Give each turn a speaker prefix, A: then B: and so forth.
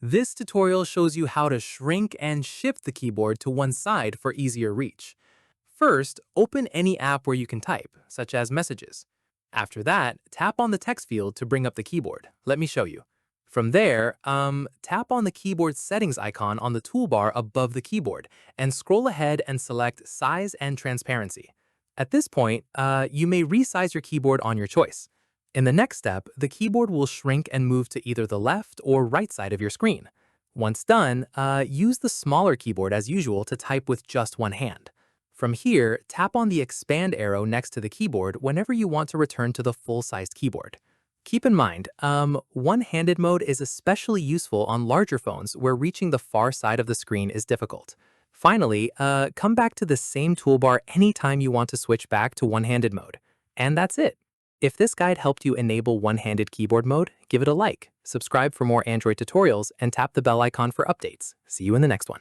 A: This tutorial shows you how to shrink and shift the keyboard to one side for easier reach. First, open any app where you can type, such as Messages. After that, tap on the text field to bring up the keyboard. Let me show you. From there, tap on the keyboard settings icon on the toolbar above the keyboard and scroll ahead and select Size and Transparency. At this point, you may resize your keyboard on your choice. In the next step, the keyboard will shrink and move to either the left or right side of your screen. Once done, use the smaller keyboard as usual to type with just one hand. From here, tap on the expand arrow next to the keyboard whenever you want to return to the full-sized keyboard. Keep in mind, one-handed mode is especially useful on larger phones where reaching the far side of the screen is difficult. Finally, come back to the same toolbar anytime you want to switch back to one-handed mode. And that's it. If this guide helped you enable one-handed keyboard mode, give it a like, subscribe for more Android tutorials, and tap the bell icon for updates. See you in the next one.